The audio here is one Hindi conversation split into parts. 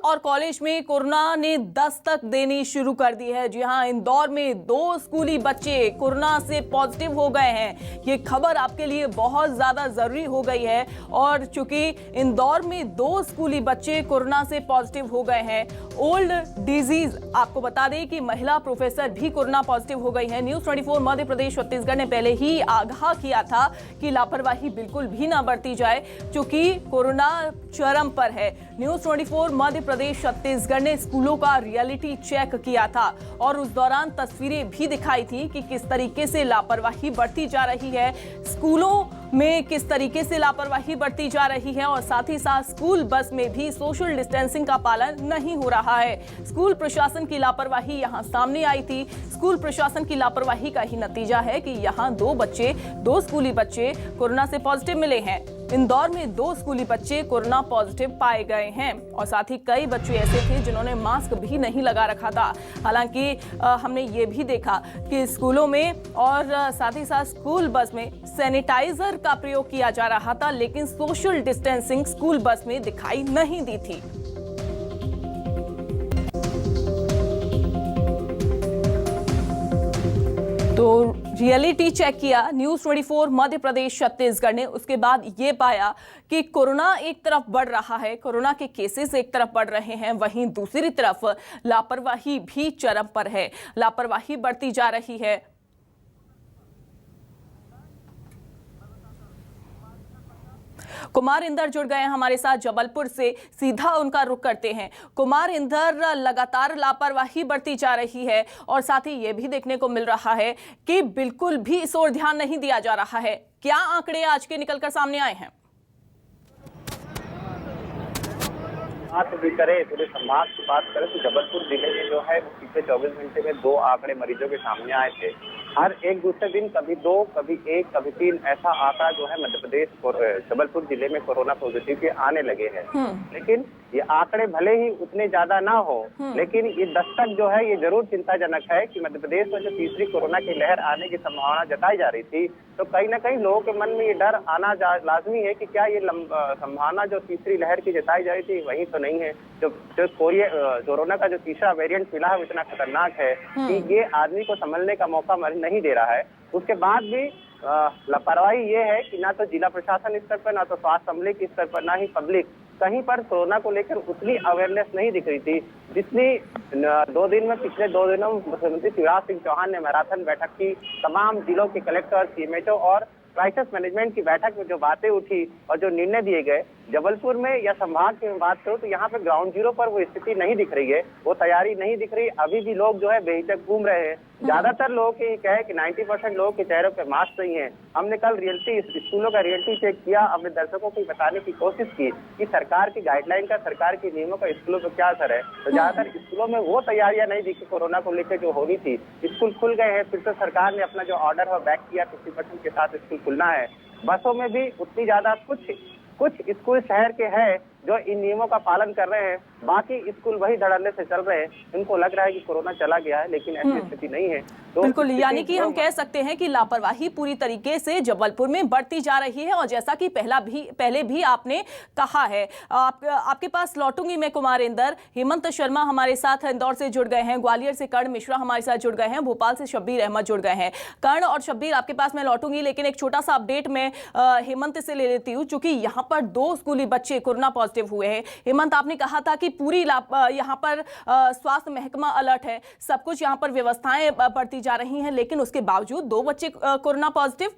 और कॉलेज में कोरोना ने दस्तक देनी शुरू कर दी है। जी हां, इंदौर में 2 स्कूली बच्चे कोरोना से पॉजिटिव हो गए हैं। ये खबर आपके लिए बहुत ज्यादा जरूरी हो गई है और चूंकि इंदौर में 2 स्कूली बच्चे कोरोना से पॉजिटिव हो गए हैं, ओल्ड डिजीज, आपको बता दें कि महिला प्रोफेसर भी कोरोना पॉजिटिव हो गई है। न्यूज 24 मध्य प्रदेश छत्तीसगढ़ ने पहले ही आगाह किया था कि लापरवाही बिल्कुल भी ना बरती जाए, क्योंकि कोरोना चरम पर है। न्यूज 24 मध्य प्रदेश छत्तीसगढ़ ने स्कूलों का रियलिटी चेक किया था और उस दौरान तस्वीरें भी दिखाई थी कि किस तरीके से लापरवाही बरती जा रही है, स्कूलों में किस तरीके से लापरवाही बरती जा रही है और साथ ही साथ स्कूल बस में भी सोशल डिस्टेंसिंग का पालन नहीं हो रहा है। स्कूल प्रशासन की लापरवाही यहां सामने आई थी। स्कूल प्रशासन की लापरवाही का ही नतीजा है कि यहां 2 स्कूली बच्चे कोरोना से पॉजिटिव मिले हैं। इंदौर में 2 स्कूली बच्चे कोरोना पॉजिटिव पाए गए हैं और साथ ही कई बच्चे ऐसे थे जिन्होंने मास्क भी नहीं लगा रखा था। हालांकि हमने ये भी देखा कि स्कूलों में और साथ ही साथ स्कूल बस में सैनिटाइजर का प्रयोग किया जा रहा था, लेकिन सोशल डिस्टेंसिंग स्कूल बस में दिखाई नहीं दी थी। तो रियलिटी चेक किया न्यूज 24 मध्य प्रदेश छत्तीसगढ़ ने। उसके बाद ये पाया कि कोरोना एक तरफ बढ़ रहा है, कोरोना के केसेस एक तरफ बढ़ रहे हैं, वहीं दूसरी तरफ लापरवाही भी चरम पर है। लापरवाही बढ़ती जा रही है। कुमार इंदर जुड़ गए हैं हमारे साथ जबलपुर से, सीधा उनका रुख करते हैं। कुमार इंदर, लगातार लापरवाही बढ़ती जा रही है और साथ ही ये भी देखने को मिल रहा है कि बिल्कुल भी इस ओर ध्यान नहीं दिया जा रहा है। क्या आंकड़े आज के निकलकर सामने आए हैं? बात भी करें पूरे संभाग की बात करें तो जबलपुर जिले में जो है वो पिछले 24 घंटे में 2 आंकड़े मरीजों के सामने आए थे। हर एक दूसरे दिन कभी 2, कभी 1, कभी 3 ऐसा आंकड़ा जो है मध्य प्रदेश और जबलपुर जिले में कोरोना पॉजिटिव के आने लगे हैं। लेकिन ये आंकड़े भले ही उतने ज्यादा ना हो, लेकिन ये दस्तक जो है ये जरूर चिंताजनक है कि मध्य प्रदेश में जो तीसरी कोरोना की लहर आने की संभावना जताई जा रही थी, तो कहीं ना कहीं लोगों के मन में ये डर आना लाजमी है कि क्या ये संभावना जो तीसरी लहर की जताई जा रही थी वही तो नहीं है। जो कोरोना का जो तीसरा वेरिएंट फिलहाल है वो इतना खतरनाक है कि ये आदमी को संभलने का मौका नहीं दे रहा है। उसके बाद भी लापरवाही ये है कि ना तो जिला प्रशासन स्तर पर, ना तो स्वास्थ्य अमले के स्तर पर, ना ही पब्लिक कहीं पर कोरोना को लेकर उतनी अवेयरनेस नहीं दिख रही थी जितनी पिछले 2 दिनों में मुख्यमंत्री शिवराज सिंह चौहान ने मैराथन बैठक की। तमाम जिलों के कलेक्टर, सीएमएचओ और क्राइसिस मैनेजमेंट की बैठक में जो बातें उठी और जो निर्णय दिए गए, जबलपुर में या संभाग की बात करूं तो यहाँ पे ग्राउंड जीरो पर वो स्थिति नहीं दिख रही है, वो तैयारी नहीं दिख रही। अभी भी लोग जो है बेहिचक घूम रहे हैं। ज्यादातर लोगों के कहे कि 90% लोगों के चेहरों पे मास्क नहीं है। हमने कल स्कूलों का रियलिटी चेक किया, अपने दर्शकों को बताने की कोशिश की कि सरकार की गाइडलाइन का, सरकार के नियमों का स्कूलों पर क्या असर है। तो ज्यादातर स्कूलों में वो तैयारियां नहीं दिखी कोरोना को लेकर जो होनी थी। स्कूल खुल गए हैं, फिर से सरकार ने अपना जो ऑर्डर है बैक किया, 50% के साथ स्कूल खुलना है। बसों में भी उतनी ज्यादा कुछ स्कूल शहर के हैं जो इन नियमों का पालन कर रहे हैं, बाकी स्कूल वही धड़ल्ले से चल रहे हैं। उनको लग रहा है कि कोरोना चला गया है, लेकिन ऐसी स्थिति नहीं है। तो बिल्कुल, यानी कि हम कह सकते हैं कि लापरवाही पूरी तरीके से जबलपुर में बढ़ती जा रही है। और जैसा कि पहले भी आपने कहा है, आपके पास लौटूंगी मैं कुमार इंदर। हेमंत शर्मा हमारे साथ इंदौर से जुड़ गए हैं, ग्वालियर से कर्ण मिश्रा हमारे साथ जुड़ गए हैं, भोपाल से शब्बीर अहमद जुड़ गए हैं। कर्ण और शब्बीर, आपके पास मैं लौटूंगी, लेकिन एक छोटा सा अपडेट मैं हेमंत से ले लेती हूँ, चूंकि यहाँ पर 2 स्कूली बच्चे कोरोना पॉजिटिव हुए हैं। हेमंत, आपने कहा था कि पूरी यहाँ पर स्वास्थ्य महकमा अलर्ट है, सब कुछ यहाँ पर व्यवस्थाएं बढ़ती जा रही हैं, लेकिन उसके बावजूद 2 बच्चे कोरोना पॉजिटिव।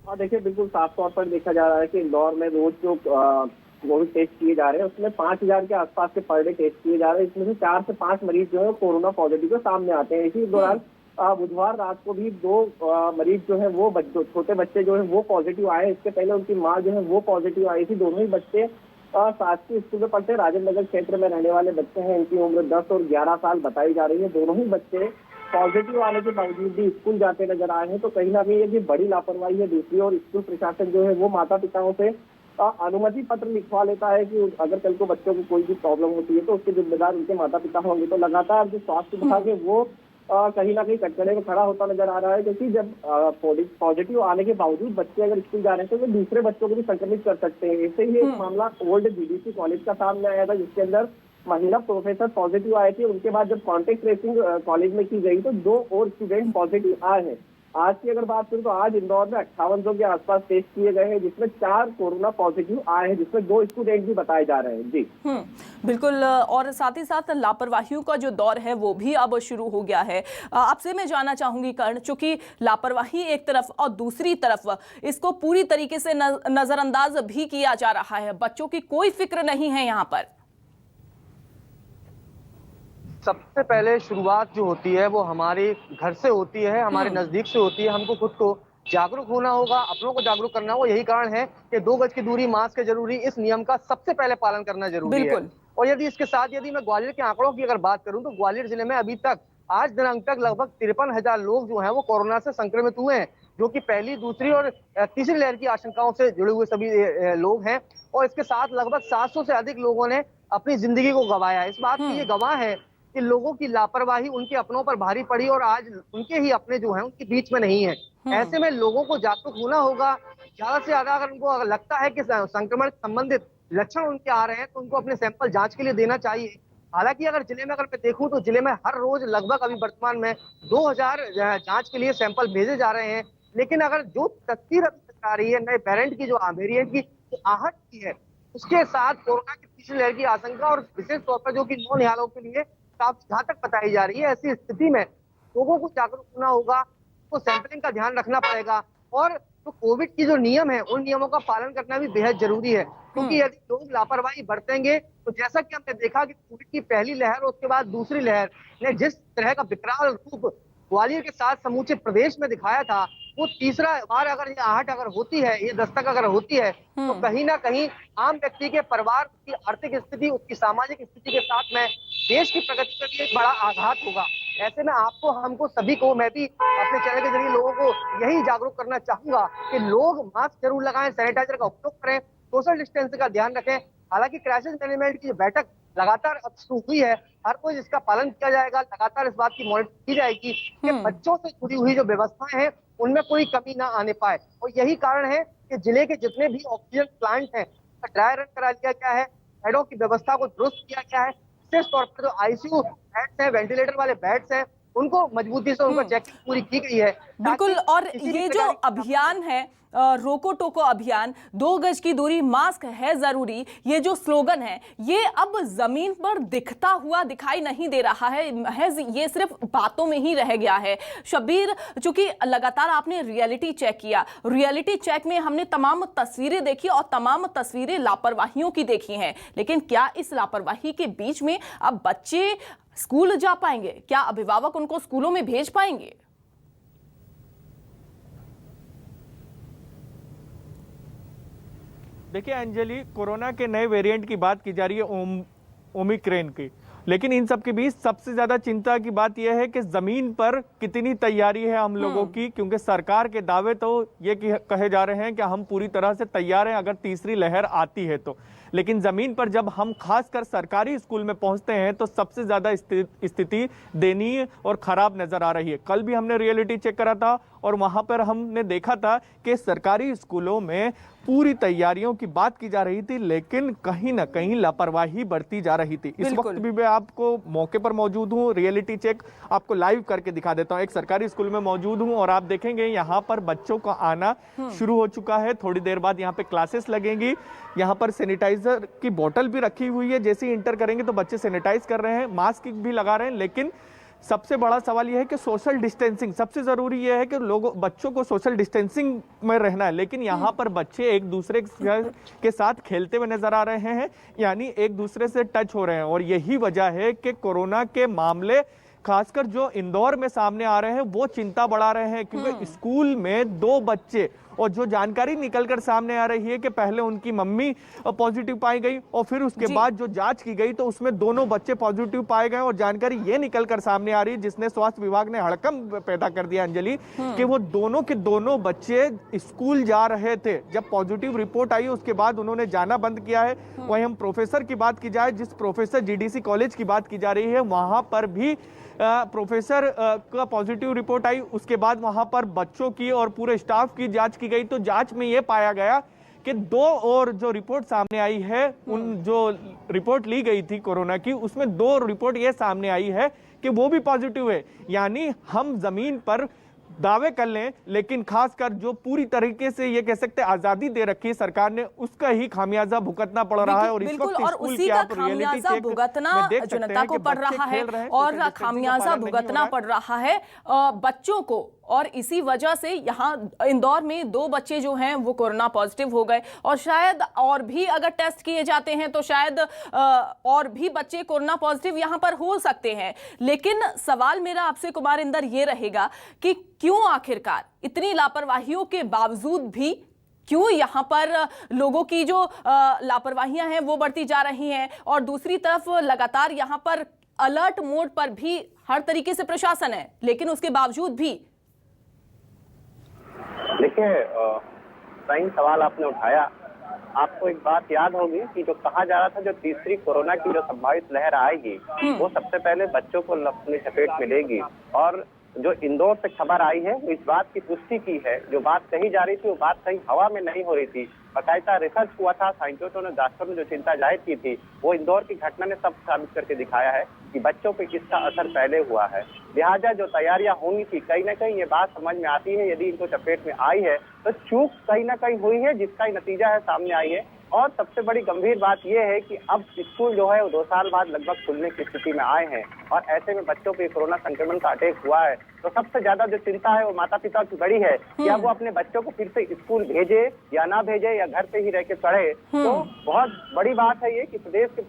हाँ, देखिए, बिल्कुल साफ तौर पर देखा जा रहा है कि इंदौर में रोज जो कोविड टेस्ट किए जा रहे हैं उसमें 5000 के आसपास के पर डे टेस्ट किए जा रहे हैं। इसमें से 4 से 5 मरीज जो है कोरोना पॉजिटिव के सामने आते हैं। इसी दौरान बुधवार रात को भी 2 मरीज जो है वो छोटे बच्चे जो है वो पॉजिटिव आए। इसके पहले उनकी माँ जो है वो पॉजिटिव आई थी। दोनों ही बच्चे शासकीय स्कूल में पढ़ते राजेंद्र नगर क्षेत्र में रहने वाले बच्चे हैं। इनकी उम्र 10 और 11 साल बताई जा रही है। दोनों ही बच्चे पॉजिटिव आने के बावजूद भी स्कूल जाते नजर आए हैं। तो कहीं ना कहीं ये बड़ी लापरवाही है। दूसरी ओर स्कूल प्रशासन जो है वो माता पिताओं से अनुमति पत्र लिखवा लेता है कि अगर कल को बच्चों को कोई भी प्रॉब्लम होती है तो उसके जिम्मेदार उनके माता पिता होंगे। तो लगातार जो स्वास्थ्य विभाग है वो कहीं ना कहीं कटघरे में खड़ा होता नजर आ रहा है, क्योंकि जब पॉजिटिव आने के बावजूद बच्चे अगर स्कूल जा रहे हैं तो वो दूसरे बच्चों को भी संक्रमित कर सकते हैं। ऐसे ही एक मामला ओल्ड जीडीसी कॉलेज का सामने आया था, जिसके अंदर महिला प्रोफेसर पॉजिटिव आए थे। उनके बाद जब कॉन्टेक्ट ट्रेसिंग कॉलेज में की गई तो 2 और स्टूडेंट पॉजिटिव आए हैं। आज की अगर बात करूं तो आज इंदौर में 5800 के आसपास टेस्ट किए गए हैं, जिसमें 4 कोरोना पॉजिटिव आए हैं, जिसमें 2 स्टूडेंट भी बताए जा रहे हैं। जी बिल्कुल, और साथ ही साथ लापरवाहियों का जो दौर है वो भी अब शुरू हो गया है। आपसे मैं जानना चाहूंगी कर्ण, चूंकि लापरवाही एक तरफ और दूसरी तरफ इसको पूरी तरीके से नजरअंदाज भी किया जा रहा है, बच्चों की कोई फिक्र नहीं है यहाँ पर। सबसे पहले शुरुआत जो होती है वो हमारे घर से होती है, हमारे नजदीक से होती है। हमको खुद को जागरूक होना होगा, अपनों को जागरूक करना होगा। यही कारण है कि 2 गज की दूरी, मास्क है जरूरी, इस नियम का सबसे पहले पालन करना जरूरी है। और यदि इसके साथ यदि मैं ग्वालियर के आंकड़ों की अगर बात करूं तो ग्वालियर जिले में अभी तक आज दिनांक तक लगभग 53,000 लोग जो हैं वो कोरोना से संक्रमित हुए हैं, जो कि पहली, दूसरी और तीसरी लहर की आशंकाओं से जुड़े हुए सभी लोग हैं। और इसके साथ लगभग 700 से अधिक लोगों ने अपनी जिंदगी को गंवाया। इस बात की ये गवाह है कि लोगों की लापरवाही उनके अपनों पर भारी पड़ी और आज उनके ही अपने जो हैं उनके बीच में नहीं है। ऐसे में लोगों को जागरूक होना होगा। ज्यादा से ज्यादा अगर उनको अगर लगता है कि संक्रमण संबंधित लक्षण उनके आ रहे हैं तो उनको अपने सैंपल जांच के लिए देना चाहिए। हालांकि अगर जिले में अगर मैं देखूं तो जिले में हर रोज लगभग अभी वर्तमान में 2000 जांच के लिए सैंपल भेजे जा रहे हैं। लेकिन अगर जो तस्वीर अभी आ रही है नए वेरिएंट की, जो वेरिएंट की आहट की है, उसके साथ कोरोना की तीसरी लहर की आशंका और विशेष तौर पर जो कि नौनिहालों के लिए काफी घातक बताई जा रही है, ऐसी स्थिति में लोगों को जागरूक होना होगा, तो सैंपलिंग का ध्यान रखना पड़ेगा। और जो कोविड की जो नियम है उन नियमों का पालन करना भी बेहद जरूरी है, क्योंकि यदि लोग लापरवाही बरतेंगे तो जैसा कि हमने देखा कि कोविड की पहली लहर और उसके बाद दूसरी लहर ने जिस तरह का विकराल रूप ग्वालियर के साथ समूचे प्रदेश में दिखाया था, वो तीसरा बार अगर ये आहट अगर होती है, ये दस्तक अगर होती है, तो कहीं ना कहीं आम व्यक्ति के परिवार, उसकी आर्थिक स्थिति, उसकी सामाजिक स्थिति के साथ में देश की प्रगति पर भी एक बड़ा आघात होगा। ऐसे में आपको, हमको, सभी को, मैं भी अपने चैनल के जरिए लोगों को यही जागरूक करना चाहूंगा कि लोग मास्क जरूर लगाएं, सैनिटाइजर का उपयोग करें, सोशल डिस्टेंसिंग का ध्यान रखें। हालांकि क्राइसिस मैनेजमेंट की जो बैठक लगातार अब शुरू हुई है, हर कोई इसका पालन किया जाएगा। लगातार इस बात की मॉनिटरिंग की जाएगी कि बच्चों से जुड़ी हुई जो व्यवस्थाएं हैं उनमें कोई कमी ना आने पाए। और यही कारण है कि जिले के जितने भी ऑक्सीजन प्लांट हैं ड्राई रन करा लिया गया है, बेडों की व्यवस्था को दुरुस्त किया गया है। विशेष तौर पर जो आईसीयू बेड्स हैं, वेंटिलेटर वाले बेड्स हैं, उनको मजबूती से उनका चेकिंग पूरी की गई है। बिल्कुल, और ये जो अभियान है रोको टोको अभियान, 2 गज की दूरी, मास्क है जरूरी, ये जो स्लोगन है ये अब जमीन पर दिखता हुआ दिखाई नहीं दे रहा है, ये सिर्फ बातों में ही रह गया है। शब्बीर, चूंकि लगातार आपने रियलिटी चेक किया, रियलिटी चेक में हमने तमाम तस्वीरें देखी और तमाम तस्वीरें लापरवाहियों की देखी हैं, लेकिन क्या इस लापरवाही के बीच में अब बच्चे स्कूल जा पाएंगे? क्या अभिभावक उनको स्कूलों में भेज पाएंगे? देखिए अंजलि, कोरोना के नए वेरिएंट की बात की जा रही है, ओमिक्रॉन की, लेकिन इन सब के बीच सबसे ज्यादा चिंता की बात यह है कि जमीन पर कितनी तैयारी है हम लोगों की, क्योंकि सरकार के दावे तो ये कहे जा रहे हैं कि हम पूरी तरह से तैयार हैं अगर तीसरी लहर आती है तो, लेकिन जमीन पर जब हम खासकर सरकारी स्कूल में पहुंचते हैं तो सबसे ज्यादा स्थिति दयनीय और खराब नजर आ रही है। कल भी हमने रियलिटी चेक करा था और वहां पर हमने देखा था कि सरकारी स्कूलों में पूरी तैयारियों की बात की जा रही थी, लेकिन कहीं ना कहीं लापरवाही बढ़ती जा रही थी। इस वक्त भी मैं आपको मौके पर मौजूद हूँ, रियलिटी चेक आपको लाइव करके दिखा देता हूँ। एक सरकारी स्कूल में मौजूद हूँ और आप देखेंगे यहाँ पर बच्चों का आना शुरू हो चुका है। थोड़ी देर बाद यहाँ पे क्लासेस लगेंगी। यहाँ पर सैनिटाइजर की बोतल भी रखी हुई है, जैसे ही इंटर करेंगे तो बच्चे सैनिटाइज कर रहे हैं, मास्क भी लगा रहे हैं। लेकिन सबसे बड़ा सवाल यह है कि सोशल डिस्टेंसिंग, सबसे जरूरी यह है कि बच्चों को सोशल डिस्टेंसिंग में रहना है, लेकिन यहाँ पर बच्चे एक दूसरे के साथ खेलते हुए नजर आ रहे हैं, यानी एक दूसरे से टच हो रहे हैं। और यही वजह है कि कोरोना के मामले खासकर जो इंदौर में सामने आ रहे हैं वो चिंता बढ़ा रहे हैं, क्योंकि स्कूल में 2 बच्चे और जो जानकारी निकलकर सामने आ रही है कि पहले उनकी मम्मी पॉजिटिव पाई गई और फिर उसके बाद जो जांच की गई तो उसमें दोनों बच्चे पॉजिटिव पाए गए और जानकारी ये निकलकर सामने आ रही है जिसने स्वास्थ्य विभाग ने हड़कंप पैदा कर दिया अंजलि कि वो दोनों के दोनों बच्चे स्कूल जा रहे थे। जब पॉजिटिव रिपोर्ट आई उसके बाद उन्होंने जाना बंद किया है। वहीं हम प्रोफेसर की बात की जाए, जिस प्रोफेसर जीडीसी कॉलेज की बात की जा रही है, वहां पर भी प्रोफेसर का पॉजिटिव रिपोर्ट आई। उसके बाद वहां पर बच्चों की और पूरे स्टाफ की जांच की गई तो जांच में यह पाया गया कि 2 और जो रिपोर्ट सामने आई है, उन जो रिपोर्ट ली गई थी कोरोना की, उसमें 2 रिपोर्ट ये सामने आई है कि वो भी पॉजिटिव है। यानी हम जमीन पर दावे कर लें, लेकिन खासकर जो पूरी तरीके से ये कह सकते आजादी दे रखी है सरकार ने, उसका ही खामियाजा भुगतना पड़ रहा है। और इस वक्त और उसी का खामियाजा भुगतना जनता को पड़ रहा है और खामियाजा भुगतना पड़ रहा है बच्चों को। और इसी वजह से यहाँ इंदौर में 2 बच्चे जो हैं वो कोरोना पॉजिटिव हो गए और शायद और भी अगर टेस्ट किए जाते हैं तो शायद और भी बच्चे कोरोना पॉजिटिव यहाँ पर हो सकते हैं। लेकिन सवाल मेरा आपसे कुमार इंदर ये रहेगा कि क्यों आखिरकार इतनी लापरवाहियों के बावजूद भी क्यों यहाँ पर लोगों की जो लापरवाहियां हैं वो बढ़ती जा रही हैं और दूसरी तरफ लगातार यहाँ पर अलर्ट मोड पर भी हर तरीके से प्रशासन है, लेकिन उसके बावजूद भी। देखिए, सही सवाल आपने उठाया। आपको एक बात याद होगी कि जो कहा जा रहा था जो तीसरी कोरोना की जो संभावित लहर आएगी वो सबसे पहले बच्चों को अपनी चपेट में लेगी। और जो इंदौर से खबर आई है वो इस बात की पुष्टि की है। जो बात कही जा रही थी वो बात कहीं हवा में नहीं हो रही थी, बाकायदा रिसर्च हुआ था। साइंटिस्टों ने, डॉक्टरों ने जो चिंता जाहिर की थी वो इंदौर की घटना ने सब साबित करके दिखाया है कि बच्चों पे किसका असर पहले हुआ है। लिहाजा जो तैयारियां होनी थी, कहीं ना कहीं ये बात समझ में आती है, यदि इनको चपेट में आई है तो चूक कहीं ना कहीं हुई है, जिसका नतीजा है सामने आई है। और सबसे बड़ी गंभीर बात यह है कि अब स्कूल जो है वो 2 साल बाद लगभग खुलने की स्थिति में आए हैं और ऐसे में बच्चों पे कोरोना संक्रमण का अटैक हुआ है। तो सबसे ज्यादा जो चिंता है वो माता पिता की बड़ी है कि अब वो अपने बच्चों को फिर से स्कूल भेजे या ना भेजे या घर पे ही रह के पढ़े। तो बहुत बड़ी बात है ये कि प्रदेश के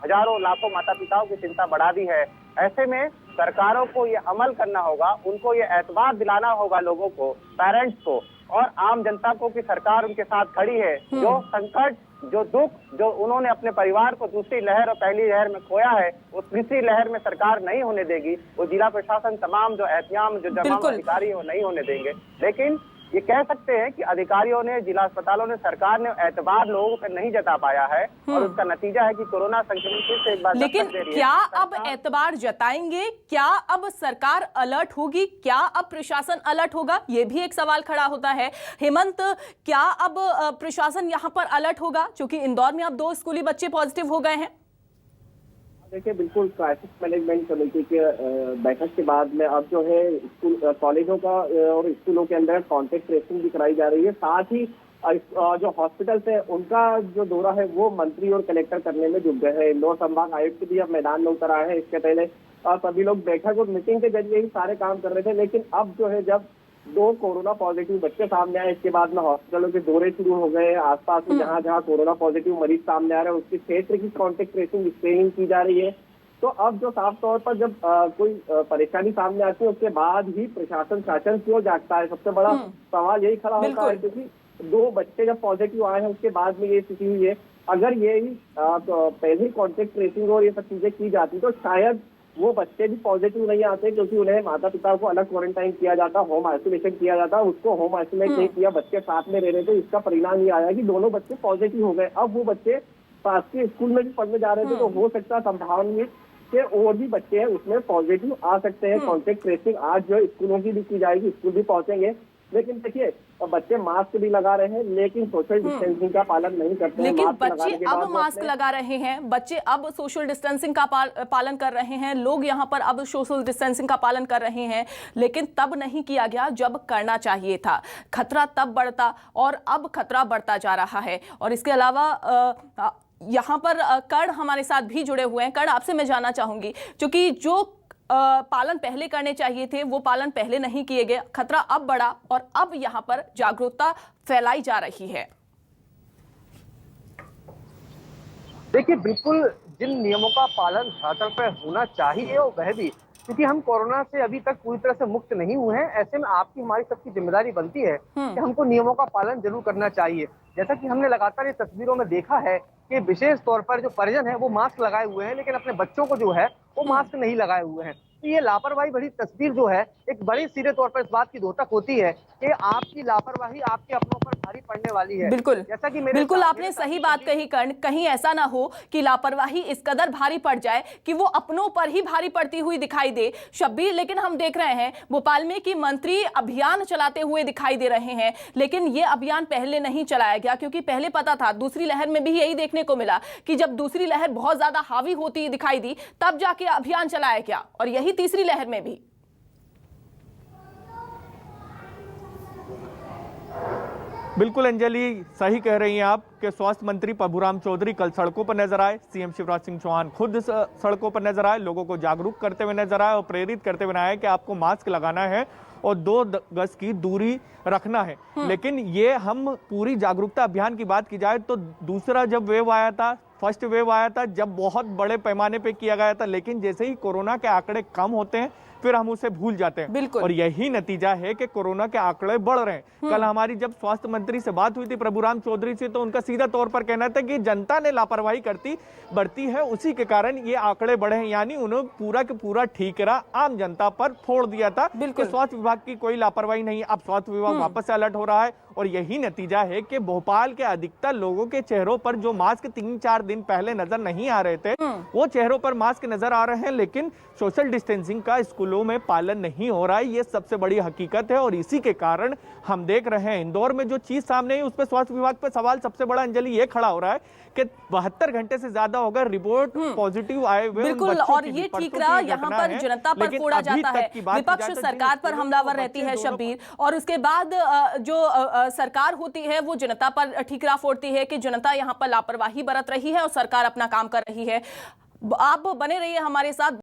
हजारों लाखों माता पिताओं की चिंता बढ़ा दी है। ऐसे में सरकारों को ये अमल करना होगा, उनको ये एतबार दिलाना होगा लोगों को, पेरेंट्स को और आम जनता को कि सरकार उनके साथ खड़ी है। जो संकट, जो दुख जो उन्होंने अपने परिवार को दूसरी लहर और पहली लहर में खोया है वो तीसरी लहर में सरकार नहीं होने देगी। वो जिला प्रशासन तमाम जो एहतियाम जो तमाम अधिकारी है वो नहीं होने देंगे। लेकिन ये कह सकते हैं कि अधिकारियों ने, जिला अस्पतालों ने, सरकार ने एतबार लोगों पर नहीं जता पाया है और उसका नतीजा है कि कोरोना संक्रमण फिर से एक बार। लेकिन क्या अब एतबार जताएंगे? क्या अब सरकार अलर्ट होगी? क्या अब प्रशासन अलर्ट होगा? ये भी एक सवाल खड़ा होता है। हेमंत, क्या अब प्रशासन यहाँ पर अलर्ट होगा? क्योंकि इंदौर में अब 2 स्कूली बच्चे पॉजिटिव हो गए हैं। देखिए, बिल्कुल क्राइसिस मैनेजमेंट कमेटी के बैठक के बाद में अब जो है स्कूल, कॉलेजों का और स्कूलों के अंदर कॉन्टेक्ट ट्रेसिंग भी कराई जा रही है। साथ ही जो हॉस्पिटल्स है उनका जो दौरा है वो मंत्री और कलेक्टर करने में जुट गए हैं। इंदौर संभाग आयुक्त भी अब मैदान में उतर आए हैं। इसके पहले सभी लोग बैठक और मीटिंग के जरिए ही सारे काम कर रहे थे, लेकिन अब जो है जब 2 कोरोना पॉजिटिव बच्चे सामने आए, इसके बाद में हॉस्पिटलों के दौरे शुरू हो गए। आसपास में जहां जहां कोरोना पॉजिटिव मरीज सामने आ रहे हैं उसके क्षेत्र की कॉन्टेक्ट ट्रेसिंग, स्क्रीनिंग की जा रही है। तो अब जो साफ तौर पर जब कोई परेशानी सामने आती है उसके बाद ही प्रशासन शासन क्यों जागता है, सबसे बड़ा सवाल यही खड़ा होता है। क्योंकि 2 बच्चे जब पॉजिटिव आए हैं उसके बाद में ये स्थिति हुई है। अगर ये ही पहले कॉन्टेक्ट ट्रेसिंग और ये सब चीजें की जाती तो शायद वो बच्चे भी पॉजिटिव नहीं आते, क्योंकि उन्हें माता पिता को अलग क्वारंटाइन किया जाता, होम आइसोलेशन किया जाता। उसको होम आइसोलेट नहीं किया, बच्चे साथ में रह रहे थे। इसका परिणाम ये आया कि दोनों बच्चे पॉजिटिव हो गए। अब वो बच्चे पास के स्कूल में भी पढ़ने जा रहे थे, तो हो सकता है संभावना कि और भी बच्चे हैं उसमें पॉजिटिव आ सकते हैं। कॉन्टेक्ट ट्रेसिंग आज जो स्कूलों की भी की जाएगी, स्कूल भी पहुंचेंगे। लेकिन देखिए, बच्चे मास्क भी लगा रहे हैं लेकिन सोशल डिस्टेंसिंग का पालन नहीं करते हैं। लेकिन बच्चे अब मास्क लगा रहे हैं, बच्चे अब सोशल डिस्टेंसिंग का पालन कर रहे हैं, लोग यहाँ पर अब सोशल डिस्टेंसिंग का पालन कर रहे हैं, लेकिन तब नहीं किया गया जब करना चाहिए था। खतरा तब बढ़ता और अब खतरा बढ़ता जा रहा है। और इसके अलावा यहाँ पर कर्ण हमारे साथ भी जुड़े हुए हैं। कर्ण, आपसे मैं जानना चाहूंगी, क्योंकि जो पालन पहले करने चाहिए थे वो पालन पहले नहीं किए गए, खतरा अब बढ़ा और अब यहाँ पर जागरूकता फैलाई जा रही है। देखिए, बिल्कुल जिन नियमों का पालन धरातल पर होना चाहिए वह भी क्योंकि हम कोरोना से अभी तक पूरी तरह से मुक्त नहीं हुए हैं। ऐसे में आपकी हमारी सबकी जिम्मेदारी बनती है कि हमको नियमों का पालन जरूर करना चाहिए। जैसा कि हमने लगातार ये तस्वीरों में देखा है कि विशेष तौर पर जो परिजन है वो मास्क लगाए हुए हैं, लेकिन अपने बच्चों को जो है वो मास्क नहीं लगाए हुए हैं। तो ये लापरवाही भरी तस्वीर जो है एक बड़ी सीधे तौर पर इस बात की द्योतक होती है कि आपकी लापरवाही आपके अपनों पर भारी पड़ने वाली है। बिल्कुल, जैसा कि बिल्कुल आपने सही बात कही कर्ण। कहीं ऐसा ना हो कि लापरवाही इस कदर भारी पड़ जाए कि वो अपनों पर ही भारी पड़ती हुई दिखाई दे। शब्बीर, लेकिन हम देख रहे हैं भोपाल में कि मंत्री अभियान चलाते हुए दिखाई दे रहे हैं, लेकिन ये अभियान पहले नहीं चलाया गया, क्योंकि पहले पता था, दूसरी लहर में भी यही देखने को मिला कि जब दूसरी लहर बहुत ज्यादा हावी होती दिखाई दी तब जाके अभियान चलाया गया, और यही तीसरी लहर में भी। बिल्कुल अंजलि, सही कह रही हैं आप कि स्वास्थ्य मंत्री प्रभुराम चौधरी कल सड़कों पर नजर आए। सीएम शिवराज सिंह चौहान खुद सड़कों पर नजर आए, लोगों को जागरूक करते हुए नजर आए और प्रेरित करते हुए आए कि आपको मास्क लगाना है और 2 गज की दूरी रखना है। लेकिन ये हम पूरी जागरूकता अभियान की बात की जाए तो दूसरा जब वेव आया था, फर्स्ट वेव आया था, जब बहुत बड़े पैमाने पे किया गया था, लेकिन जैसे ही कोरोना के आंकड़े कम होते हैं फिर हम उसे भूल जाते हैं। बिल्कुल। और यही नतीजा है कि कोरोना के आंकड़े बढ़ रहे हैं। कल हमारी जब स्वास्थ्य मंत्री से बात हुई थी प्रभुराम चौधरी से, तो उनका सीधा तौर पर कहना था कि जनता ने लापरवाही बढ़ती है, उसी के कारण ये आंकड़े बढ़े हैं। यानी उन्होंने पूरा के पूरा ठीकरा आम जनता पर फोड़ दिया था कि स्वास्थ्य विभाग की कोई लापरवाही नहीं। अब स्वास्थ्य विभाग वापस से अलर्ट हो रहा है और यही नतीजा है कि भोपाल के अधिकतर लोगों के चेहरों पर जो मास्क 3-4 दिन पहले नजर नहीं आ रहे थे, वो चेहरों पर मास्क नजर आ रहे हैं, लेकिन सोशल डिस्टेंसिंग का स्कूलों में पालन नहीं हो रहा है। ये सबसे बड़ी हकीकत है और इसी के कारण हम देख रहे हैं इंदौर में जो चीज सामने आई उस पर स्वास्थ्य विभाग पर सवाल सबसे बड़ा अंजलि ये खड़ा हो रहा है कि 72 घंटे से ज्यादा हो गए रिपोर्ट पॉजिटिव आए हुए। बिल्कुल, और ये ठीकरा यहाँ पर जनता पर फोड़ा जाता है, विपक्ष सरकार पर हमलावर रहती है शब्बीर, और उसके बाद जो सरकार होती है वो जनता पर ठीकरा फोड़ती है कि जनता यहाँ पर लापरवाही बरत रही है और सरकार अपना काम कर रही है। आप बने रहिए हमारे साथ।